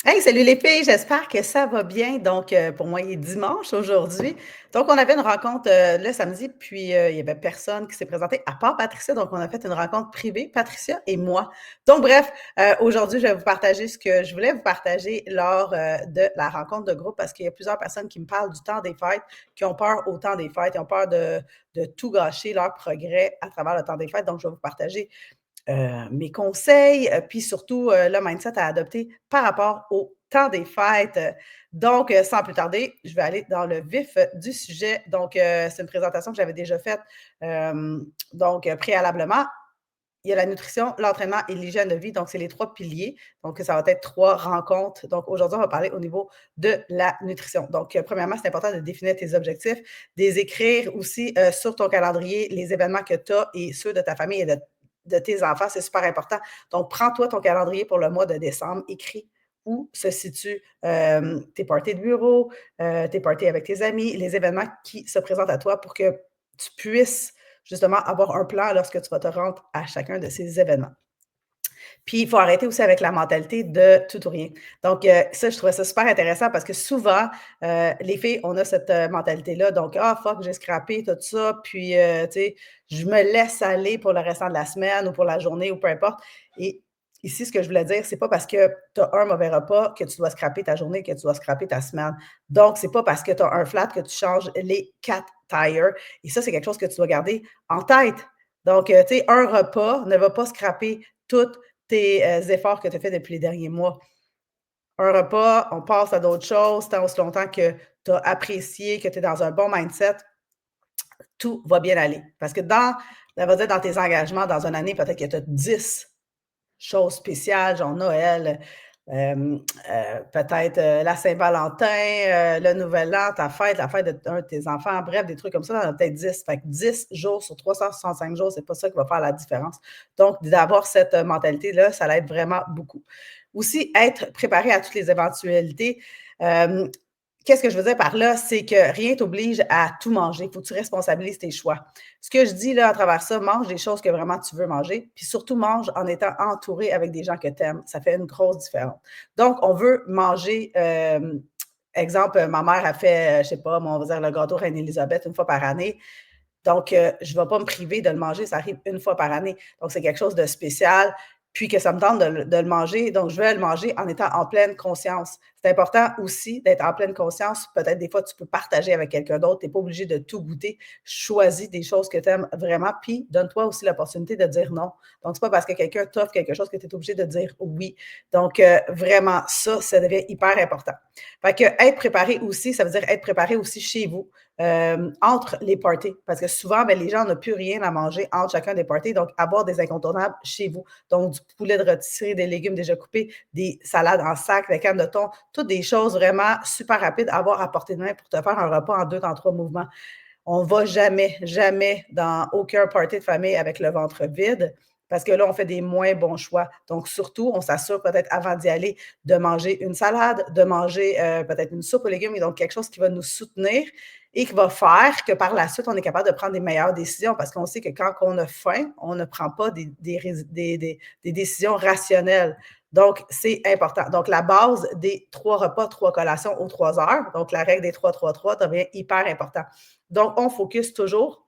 Hey, salut les filles, j'espère que ça va bien. Donc, pour moi, il est dimanche aujourd'hui. Donc, on avait une rencontre le samedi, puis il y avait personne qui s'est présenté, à part Patricia. Donc, on a fait une rencontre privée, Patricia et moi. Donc, bref, aujourd'hui, je vais vous partager ce que je voulais vous partager lors de la rencontre de groupe parce qu'il y a plusieurs personnes qui me parlent du temps des fêtes, qui ont peur au temps des fêtes, ils ont peur de tout gâcher leur progrès à travers le temps des fêtes. Donc, je vais vous partager mes conseils, puis surtout le mindset à adopter par rapport au temps des fêtes. Donc, sans plus tarder, je vais aller dans le vif du sujet. Donc, c'est une présentation que j'avais déjà faite préalablement. Il y a la nutrition, l'entraînement et l'hygiène de vie. Donc, c'est les trois piliers. Donc, ça va être trois rencontres. Donc, aujourd'hui, on va parler au niveau de la nutrition. Donc, premièrement, c'est important de définir tes objectifs, de les écrire aussi sur ton calendrier, les événements que tu as et ceux de ta famille et de tes enfants. C'est super important. Donc, prends-toi ton calendrier pour le mois de décembre. Écris où se situent tes parties de bureau, tes parties avec tes amis, les événements qui se présentent à toi pour que tu puisses justement avoir un plan lorsque tu vas te rendre à chacun de ces événements. Puis, il faut arrêter aussi avec la mentalité de tout ou rien. Donc, ça, je trouvais ça super intéressant parce que souvent, les filles, on a cette mentalité-là. Donc, ah, fuck, j'ai scrappé tout ça. Puis, tu sais, je me laisse aller pour le restant de la semaine ou pour la journée ou peu importe. Et ici, ce que je voulais dire, c'est pas parce que tu as un mauvais repas que tu dois scraper ta journée, que tu dois scraper ta semaine. Donc, c'est pas parce que tu as un flat que tu changes les 4 tires. Et ça, c'est quelque chose que tu dois garder en tête. Donc, tu sais, un repas ne va pas scraper toute tes efforts que tu as fait depuis les derniers mois. Un repas, on passe à d'autres choses, tant aussi longtemps que tu as apprécié, que tu es dans un bon mindset, tout va bien aller. Parce que ça va dire dans tes engagements, dans une année, peut-être que tu as 10 choses spéciales, genre Noël, peut-être la Saint-Valentin, le Nouvel An, ta fête, la fête d'un de tes enfants, bref, des trucs comme ça, il y en a peut-être 10. Fait que 10 jours sur 365 jours, c'est pas ça qui va faire la différence. Donc, d'avoir cette mentalité-là, ça l'aide vraiment beaucoup. Aussi, être préparé à toutes les éventualités. Euh, Qu'est-ce que je veux dire par là? C'est que rien t'oblige à tout manger. Il faut que tu responsabilises tes choix. Ce que je dis là à travers ça, mange des choses que vraiment tu veux manger, puis surtout mange en étant entouré avec des gens que tu aimes. Ça fait une grosse différence. Donc, on veut manger, exemple, ma mère a fait, je sais pas, on va dire le gâteau Reine-Élisabeth une fois par année. Donc, je ne vais pas me priver de le manger, ça arrive une fois par année. Donc, c'est quelque chose de spécial, puis que ça me tente de le manger. Donc, je vais le manger en étant en pleine conscience. C'est important aussi d'être en pleine conscience. Peut-être des fois, tu peux partager avec quelqu'un d'autre. Tu n'es pas obligé de tout goûter. Choisis des choses que tu aimes vraiment, puis donne-toi aussi l'opportunité de dire non. Donc, c'est pas parce que quelqu'un t'offre quelque chose que tu es obligé de dire oui. Donc, vraiment, ça devient hyper important. Fait que être préparé aussi, ça veut dire être préparé aussi chez vous entre les parties. Parce que souvent, ben, les gens n'ont plus rien à manger entre chacun des parties. Donc, avoir des incontournables chez vous. Donc, du poulet de rôtisserie, des légumes déjà coupés, des salades en sac, des cannes de thon, toutes des choses vraiment super rapides à avoir à portée de main pour te faire un repas en 2, en 3 mouvements. On ne va jamais, jamais dans aucun party de famille avec le ventre vide parce que là, on fait des moins bons choix. Donc, surtout, on s'assure peut-être avant d'y aller de manger une salade, de manger peut-être une soupe aux légumes, et donc quelque chose qui va nous soutenir et qui va faire que par la suite, on est capable de prendre des meilleures décisions parce qu'on sait que quand on a faim, on ne prend pas des décisions rationnelles. Donc, c'est important. Donc, la base des 3 repas, 3 collations aux 3 heures, donc la règle des 3-3-3 devient hyper important. Donc, on focus toujours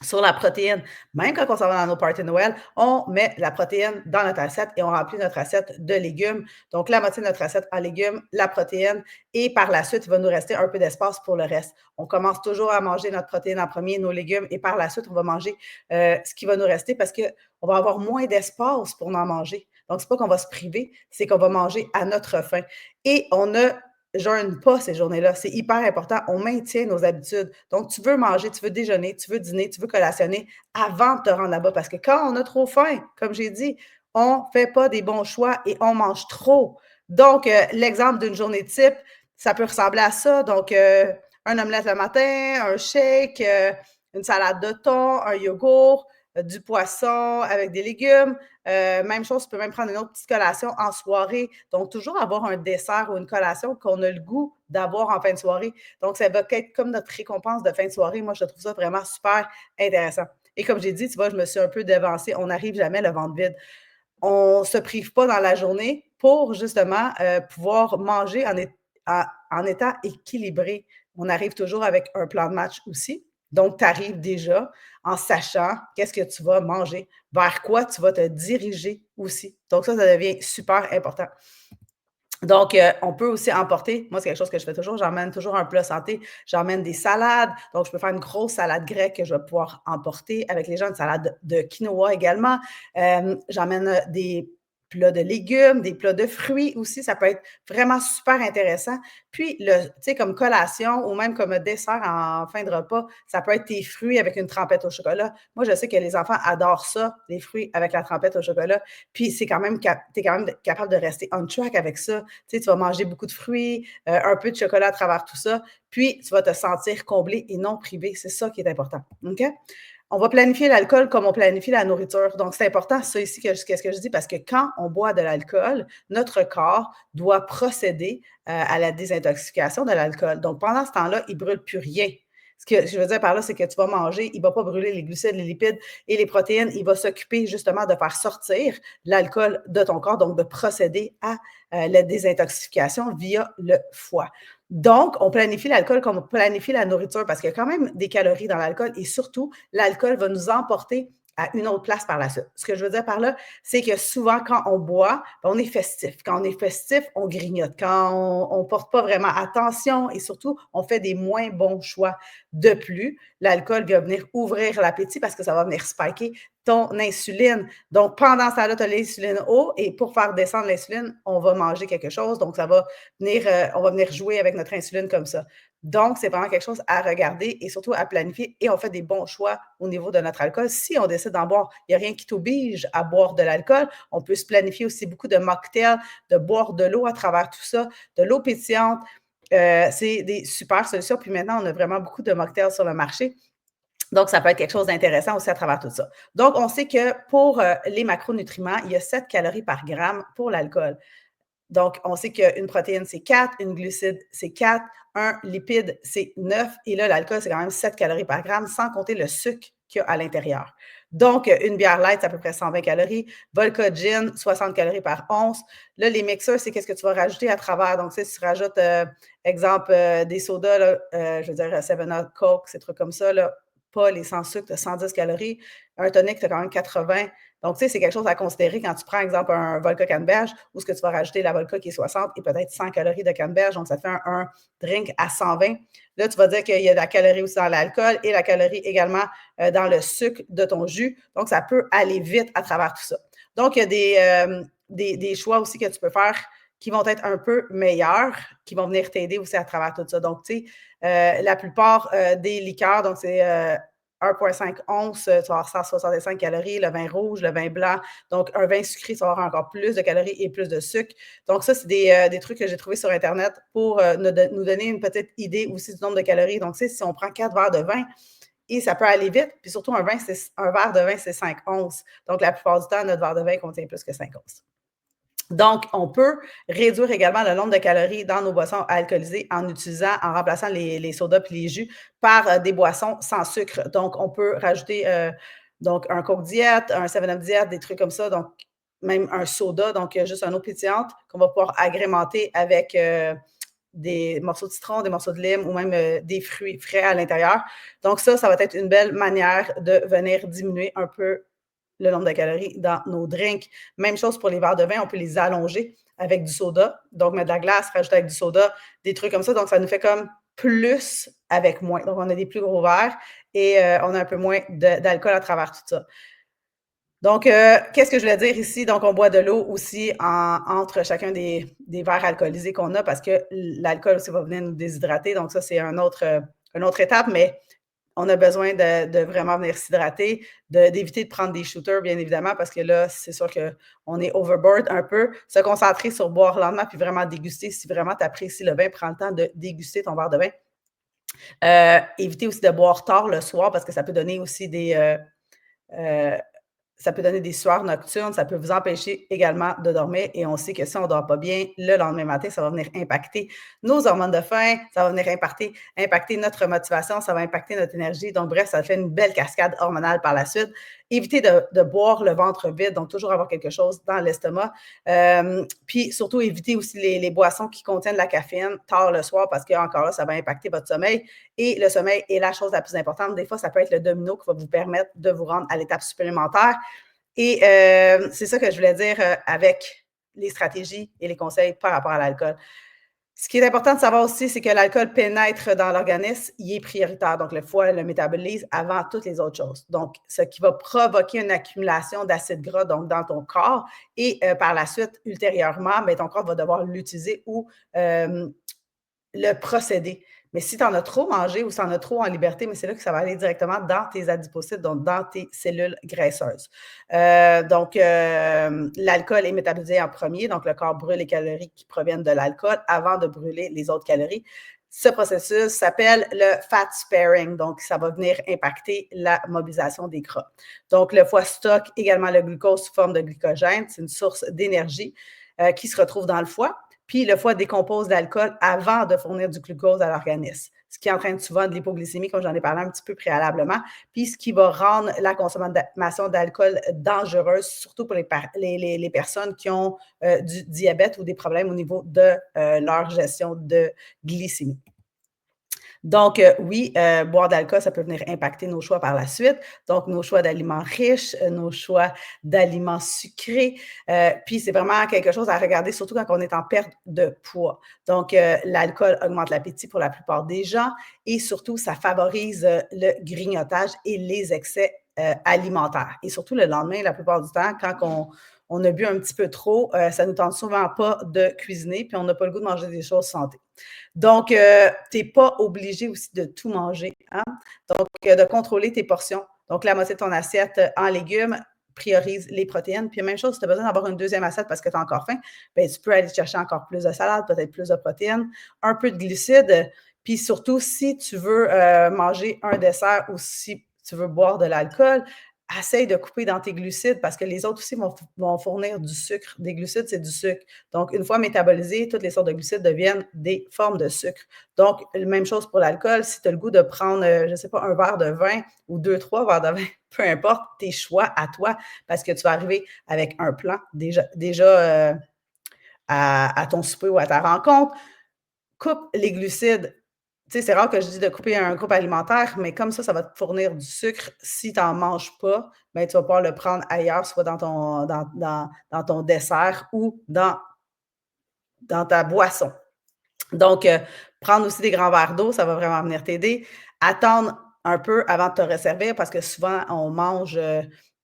sur la protéine. Même quand on s'en va dans nos parties de Noël, on met la protéine dans notre assiette et on remplit notre assiette de légumes. Donc, la moitié de notre assiette en légumes, la protéine, et par la suite, il va nous rester un peu d'espace pour le reste. On commence toujours à manger notre protéine en premier, nos légumes, et par la suite, on va manger ce qui va nous rester parce qu'on va avoir moins d'espace pour en manger. Donc, c'est pas qu'on va se priver, c'est qu'on va manger à notre faim. Et on ne jeûne pas ces journées-là. C'est hyper important. On maintient nos habitudes. Donc, tu veux manger, tu veux déjeuner, tu veux dîner, tu veux collationner avant de te rendre là-bas. Parce que quand on a trop faim, comme j'ai dit, on ne fait pas des bons choix et on mange trop. Donc, l'exemple d'une journée type, ça peut ressembler à ça. Donc, un omelette le matin, un shake, une salade de thon, un yogourt, du poisson avec des légumes. Même chose, tu peux même prendre une autre petite collation en soirée. Donc, toujours avoir un dessert ou une collation qu'on a le goût d'avoir en fin de soirée. Donc, ça va être comme notre récompense de fin de soirée. Moi, je trouve ça vraiment super intéressant. Et comme j'ai dit, tu vois, je me suis un peu devancée. On n'arrive jamais le ventre vide. on ne se prive pas dans la journée pour justement pouvoir manger en état équilibré. On arrive toujours avec un plan de match aussi. Donc, tu arrives déjà en sachant qu'est-ce que tu vas manger, vers quoi tu vas te diriger aussi. Donc, ça devient super important. Donc, on peut aussi emporter, moi, c'est quelque chose que je fais toujours, j'emmène toujours un plat santé, j'emmène des salades, donc je peux faire une grosse salade grecque que je vais pouvoir emporter avec les gens, une salade de quinoa également. J'emmène des plats de légumes, des plats de fruits aussi, ça peut être vraiment super intéressant. Puis, tu sais, comme collation ou même comme dessert en fin de repas, ça peut être tes fruits avec une trempette au chocolat. Moi, je sais que les enfants adorent ça, les fruits avec la trempette au chocolat. Puis, tu es quand même capable de rester on track avec ça. Tu sais, tu vas manger beaucoup de fruits, un peu de chocolat à travers tout ça, puis tu vas te sentir comblé et non privé. C'est ça qui est important. OK? On va planifier l'alcool comme on planifie la nourriture. Donc, c'est important, ça ici, qu'est-ce que je dis, parce que quand on boit de l'alcool, notre corps doit procéder à la désintoxication de l'alcool. Donc, pendant ce temps-là, il ne brûle plus rien. Ce que je veux dire par là, c'est que tu vas manger, il ne va pas brûler les glucides, les lipides et les protéines. Il va s'occuper justement de faire sortir l'alcool de ton corps, donc de procéder à la désintoxication via le foie. Donc, on planifie l'alcool comme on planifie la nourriture parce qu'il y a quand même des calories dans l'alcool et surtout, l'alcool va nous emporter à une autre place par la suite. Ce que je veux dire par là, c'est que souvent, quand on boit, on est festif. Quand on est festif, on grignote. Quand on ne porte pas vraiment attention et surtout, on fait des moins bons choix. De plus, l'alcool va venir ouvrir l'appétit parce que ça va venir spiker ton insuline. Donc, pendant ce temps-là, tu as l'insuline haut et pour faire descendre l'insuline, on va manger quelque chose. Donc, ça va venir, on va venir jouer avec notre insuline comme ça. Donc, c'est vraiment quelque chose à regarder et surtout à planifier et on fait des bons choix au niveau de notre alcool. Si on décide d'en boire, il n'y a rien qui t'oblige à boire de l'alcool. On peut se planifier aussi beaucoup de mocktails, de boire de l'eau à travers tout ça, de l'eau pétillante. C'est des super solutions. Puis maintenant, on a vraiment beaucoup de mocktails sur le marché. Donc, ça peut être quelque chose d'intéressant aussi à travers tout ça. Donc, on sait que pour les macronutriments, il y a 7 calories par gramme pour l'alcool. Donc, on sait qu'une protéine, c'est 4, une glucide, c'est 4, un lipide, c'est 9, et là, l'alcool, c'est quand même 7 calories par gramme, sans compter le sucre qu'il y a à l'intérieur. Donc, une bière light, c'est à peu près 120 calories. Vodka gin, 60 calories par once. Là, les mixeurs, c'est qu'est-ce que tu vas rajouter à travers. Donc, si tu rajoutes, exemple, des sodas, là, je veux dire, 7-Up, Coke, ces trucs comme ça, là, pas les sans sucre, tu as 110 calories. Un tonic, tu as quand même 80. Donc, tu sais, c'est quelque chose à considérer quand tu prends, exemple, un vodka canneberge, où ce que tu vas rajouter la vodka qui est 60 et peut-être 100 calories de canneberge. Donc, ça te fait un drink à 120. Là, tu vas dire qu'il y a de la calorie aussi dans l'alcool et la calorie également dans le sucre de ton jus. Donc, ça peut aller vite à travers tout ça. Donc, il y a des choix aussi que tu peux faire qui vont être un peu meilleurs, qui vont venir t'aider aussi à travers tout ça. Donc, tu sais, la plupart des liqueurs, donc c'est 1,5 onces, tu vas avoir 165 calories, le vin rouge, le vin blanc. Donc, un vin sucré, tu vas avoir encore plus de calories et plus de sucre. Donc, ça, c'est des trucs que j'ai trouvés sur Internet pour nous donner une petite idée aussi du nombre de calories. Donc, tu sais, si on prend 4 verres de vin, et ça peut aller vite, puis surtout un verre de vin, c'est 5 onces. Donc, la plupart du temps, notre verre de vin contient plus que 5 onces. Donc, on peut réduire également le nombre de calories dans nos boissons alcoolisées en remplaçant les sodas et les jus par des boissons sans sucre. Donc, on peut rajouter donc un Coke diète, un 7-Up diète, des trucs comme ça. Donc, même un soda, donc juste une eau pétillante qu'on va pouvoir agrémenter avec des morceaux de citron, des morceaux de lime ou même des fruits frais à l'intérieur. Donc, ça va être une belle manière de venir diminuer un peu le nombre de calories dans nos drinks. Même chose pour les verres de vin, on peut les allonger avec du soda. Donc, mettre de la glace, rajouter avec du soda, des trucs comme ça. Donc, ça nous fait comme plus avec moins. Donc, on a des plus gros verres et on a un peu moins d'alcool à travers tout ça. Donc, qu'est-ce que je voulais dire ici? Donc, on boit de l'eau aussi entre chacun des verres alcoolisés qu'on a parce que l'alcool aussi va venir nous déshydrater. Donc, ça, c'est une autre étape, mais on a besoin de vraiment venir s'hydrater, d'éviter de prendre des shooters, bien évidemment, parce que là, c'est sûr qu'on est overboard un peu. Se concentrer sur boire lentement puis vraiment déguster. Si vraiment tu apprécies le vin, prends le temps de déguster ton verre de vin. Éviter aussi de boire tard le soir parce que ça peut donner aussi ça peut donner des sueurs nocturnes, ça peut vous empêcher également de dormir et on sait que si on ne dort pas bien, le lendemain matin, ça va venir impacter nos hormones de faim, ça va venir impacter notre motivation, ça va impacter notre énergie. Donc, bref, ça fait une belle cascade hormonale par la suite éviter de boire le ventre vide, donc toujours avoir quelque chose dans l'estomac. Puis surtout, éviter aussi les boissons qui contiennent de la caféine tard le soir parce que encore là, ça va impacter votre sommeil. Et le sommeil est la chose la plus importante. Des fois, ça peut être le domino qui va vous permettre de vous rendre à l'étape supplémentaire. Et c'est ça que je voulais dire avec les stratégies et les conseils par rapport à l'alcool. Ce qui est important de savoir aussi, c'est que l'alcool pénètre dans l'organisme, il est prioritaire. Donc, le foie le métabolise avant toutes les autres choses. Donc, ce qui va provoquer une accumulation d'acide gras donc, dans ton corps et par la suite, ultérieurement, bien, ton corps va devoir l'utiliser ou le procéder. Mais si tu en as trop mangé ou si tu en as trop en liberté, mais c'est là que ça va aller directement dans tes adipocytes, donc dans tes cellules graisseuses. L'alcool est métabolisé en premier, donc le corps brûle les calories qui proviennent de l'alcool avant de brûler les autres calories. Ce processus s'appelle le fat sparing, donc ça va venir impacter la mobilisation des gras. Donc, le foie stocke également le glucose sous forme de glycogène, c'est une source d'énergie qui se retrouve dans le foie. Puis le foie décompose l'alcool avant de fournir du glucose à l'organisme, ce qui entraîne souvent de l'hypoglycémie, comme j'en ai parlé un petit peu préalablement, puis ce qui va rendre la consommation d'alcool dangereuse, surtout pour les personnes qui ont du diabète ou des problèmes au niveau de leur gestion de glycémie. Donc, oui, boire de l'alcool, ça peut venir impacter nos choix par la suite. Donc, nos choix d'aliments riches, nos choix d'aliments sucrés. Puis, c'est vraiment quelque chose à regarder, surtout quand on est en perte de poids. Donc, l'alcool augmente l'appétit pour la plupart des gens et surtout, ça favorise le grignotage et les excès alimentaires. Et surtout le lendemain, la plupart du temps, quand on a bu un petit peu trop, ça ne nous tente souvent pas de cuisiner, puis on n'a pas le goût de manger des choses santé. Donc, tu n'es pas obligé aussi de tout manger. Hein? Donc, de contrôler tes portions. Donc, la moitié de ton assiette en légumes, priorise les protéines. Puis, même chose, si tu as besoin d'avoir une deuxième assiette parce que tu as encore faim, bien, tu peux aller chercher encore plus de salade, peut-être plus de protéines, un peu de glucides. Puis surtout, si tu veux manger un dessert ou si tu veux boire de l'alcool, essaye de couper dans tes glucides parce que les autres aussi vont fournir du sucre. Des glucides, c'est du sucre. Donc, une fois métabolisés, toutes les sortes de glucides deviennent des formes de sucre. Donc, même chose pour l'alcool. Si tu as le goût de prendre, je ne sais pas, un verre de vin ou 2, 3 verres de vin, peu importe, tes choix à toi, parce que tu vas arriver avec un plan déjà à ton souper ou à ta rencontre. Coupe les glucides. Tu sais, c'est rare que je dis de couper un groupe alimentaire, mais comme ça va te fournir du sucre. Si tu n'en manges pas, bien, tu vas pouvoir le prendre ailleurs, soit dans ton dessert ou dans ta boisson. Donc, prendre aussi des grands verres d'eau, ça va vraiment venir t'aider. Attendre un peu avant de te resservir parce que souvent, on mange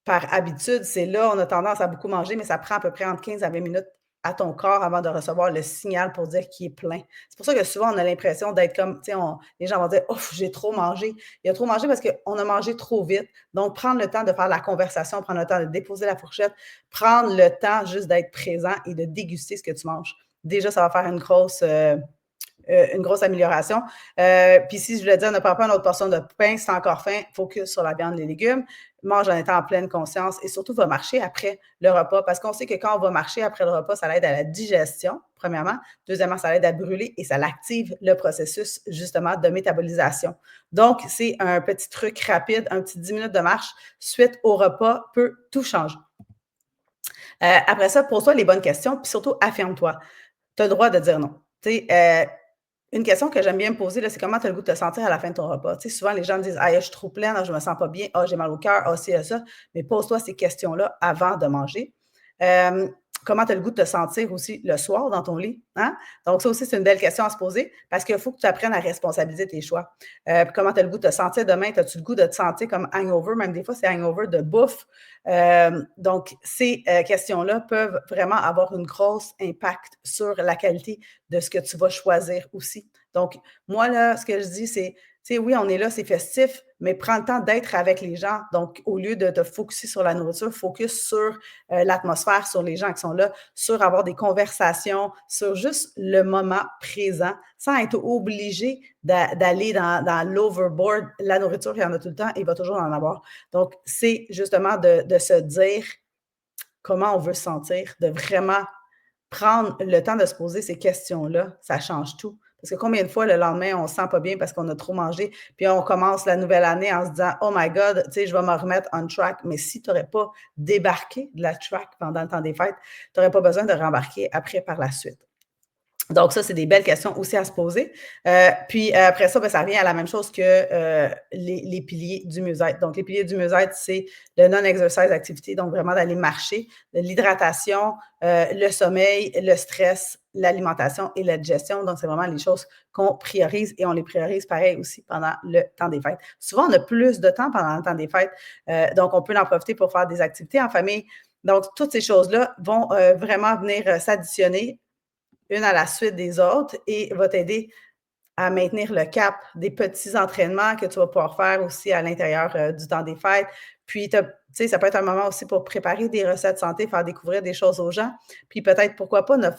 par habitude. C'est là, on a tendance à beaucoup manger, mais ça prend à peu près entre 15 à 20 minutes à ton corps avant de recevoir le signal pour dire qu'il est plein. C'est pour ça que souvent, on a l'impression d'être comme, tu sais, les gens vont dire, ouf, j'ai trop mangé. Il a trop mangé parce qu'on a mangé trop vite. Donc, prendre le temps de faire la conversation, prendre le temps de déposer la fourchette, prendre le temps juste d'être présent et de déguster ce que tu manges. Déjà, ça va faire une grosse amélioration. Puis si je voulais dire, ne prends pas une autre portion de pain, si tu as encore faim, focus sur la viande et les légumes, mange en étant en pleine conscience et surtout va marcher après le repas parce qu'on sait que quand on va marcher après le repas, ça l'aide à la digestion, premièrement. Deuxièmement, ça l'aide à brûler et ça l'active le processus justement de métabolisation. Donc, c'est un petit truc rapide, un petit 10 minutes de marche suite au repas peut tout changer. Après ça, pose-toi les bonnes questions puis surtout affirme-toi. Tu as le droit de dire non. Tu sais, une question que j'aime bien me poser, c'est comment tu as le goût de te sentir à la fin de ton repas. Tu sais, souvent, les gens me disent je suis trop pleine, je ne me sens pas bien, j'ai mal au cœur, c'est ça. Mais pose-toi ces questions-là avant de manger. Comment tu as le goût de te sentir aussi le soir dans ton lit? Hein? Donc, ça aussi, c'est une belle question à se poser parce qu'il faut que tu apprennes à responsabiliser tes choix. Comment tu as le goût de te sentir demain? As-tu le goût de te sentir comme hangover? Même des fois, c'est hangover de bouffe. Donc, ces questions-là peuvent vraiment avoir un gros impact sur la qualité de ce que tu vas choisir aussi. Donc, moi, là, ce que je dis, c'est, tu sais, oui, on est là, c'est festif, mais prends le temps d'être avec les gens. Donc, au lieu de te focuser sur la nourriture, focus sur l'atmosphère, sur les gens qui sont là, sur avoir des conversations, sur juste le moment présent, sans être obligé d'aller dans l'overboard. La nourriture, il y en a tout le temps, et il va toujours en avoir. Donc, c'est justement de se dire comment on veut se sentir, de vraiment prendre le temps de se poser ces questions-là, ça change tout. Parce que combien de fois le lendemain, on ne se sent pas bien parce qu'on a trop mangé, puis on commence la nouvelle année en se disant: «Oh my God, tu sais, je vais me remettre on track». Mais si tu n'aurais pas débarqué de la track pendant le temps des fêtes, tu n'aurais pas besoin de rembarquer après par la suite. Donc ça, c'est des belles questions aussi à se poser. Puis après ça, ben, ça revient à la même chose que les piliers du mieux-être. Donc les piliers du mieux-être, c'est le non-exercise activité, donc vraiment d'aller marcher, l'hydratation, le sommeil, le stress, l'alimentation et la digestion. Donc c'est vraiment les choses qu'on priorise et on les priorise pareil aussi pendant le temps des fêtes. Souvent, on a plus de temps pendant le temps des fêtes, donc on peut en profiter pour faire des activités en famille. Donc toutes ces choses-là vont vraiment venir s'additionner une à la suite des autres et va t'aider à maintenir le cap des petits entraînements que tu vas pouvoir faire aussi à l'intérieur du temps des fêtes. Puis, tu sais, ça peut être un moment aussi pour préparer des recettes santé, faire découvrir des choses aux gens. Puis peut-être, pourquoi pas, ne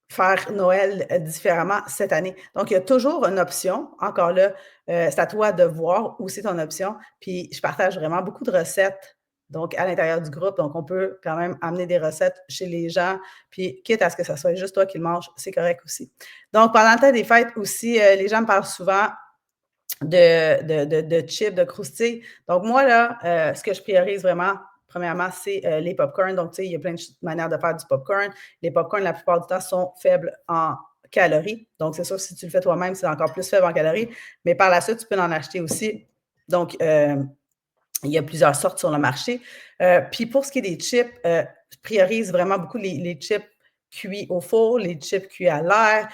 faire Noël différemment cette année. Donc, il y a toujours une option. Encore là, c'est à toi de voir où c'est ton option. Puis, je partage vraiment beaucoup de recettes donc à l'intérieur du groupe. Donc, on peut quand même amener des recettes chez les gens. Puis, quitte à ce que ça soit juste toi qui le manges, c'est correct aussi. Donc, pendant le temps des fêtes aussi, les gens me parlent souvent de chips, de croustilles. Donc, moi, là, ce que je priorise vraiment, premièrement, c'est les popcorns. Donc, tu sais, il y a plein de manières de faire du popcorn. Les popcorns, la plupart du temps, sont faibles en calories. Donc, c'est sûr que si tu le fais toi-même, c'est encore plus faible en calories. Mais par la suite, tu peux en acheter aussi. Donc, il y a plusieurs sortes sur le marché. Puis pour ce qui est des chips, je priorise vraiment beaucoup les chips cuits au four, les chips cuits à l'air,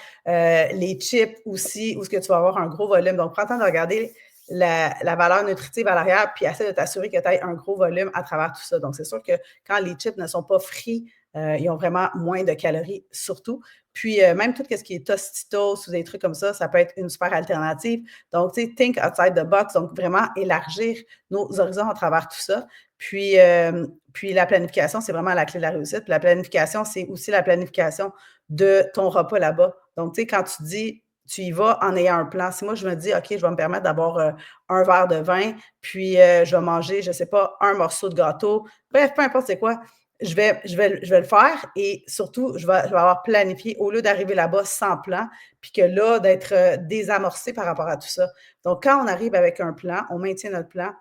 les chips aussi où ce que tu vas avoir un gros volume. Donc, prends le temps de regarder la valeur nutritive à l'arrière, puis essaie de t'assurer que tu aies un gros volume à travers tout ça. Donc, c'est sûr que quand les chips ne sont pas frits, ils ont vraiment moins de calories, surtout. Puis, même tout ce qui est Tostitos ou des trucs comme ça peut être une super alternative. Donc, tu sais, think outside the box. Donc, vraiment élargir nos horizons à travers tout ça. Puis la planification, c'est vraiment la clé de la réussite. Puis la planification, c'est aussi la planification de ton repas là-bas. Donc, tu sais, quand tu dis, tu y vas en ayant un plan. Si moi, je me dis, OK, je vais me permettre d'avoir un verre de vin, puis je vais manger, je ne sais pas, un morceau de gâteau, bref, peu importe c'est quoi, je vais le faire et surtout, je vais avoir planifié au lieu d'arriver là-bas sans plan, puis que là, d'être désamorcé par rapport à tout ça. Donc, quand on arrive avec un plan, on maintient notre plan,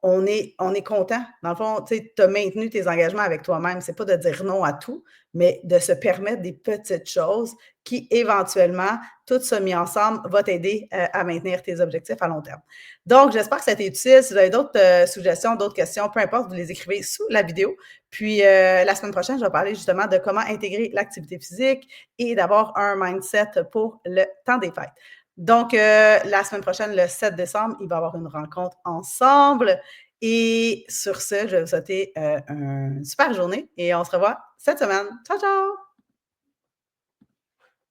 on est content. Dans le fond, tu sais, tu as maintenu tes engagements avec toi-même. C'est pas de dire non à tout, mais de se permettre des petites choses qui, éventuellement, tout ça mis ensemble, va t'aider à maintenir tes objectifs à long terme. Donc, j'espère que ça a été utile. Si vous avez d'autres suggestions, d'autres questions, peu importe, vous les écrivez sous la vidéo. Puis, la semaine prochaine, je vais parler justement de comment intégrer l'activité physique et d'avoir un mindset pour le temps des fêtes. Donc, la semaine prochaine, le 7 décembre, il va y avoir une rencontre ensemble. Et sur ce, je vais vous souhaiter une super journée et on se revoit cette semaine. Ciao, ciao!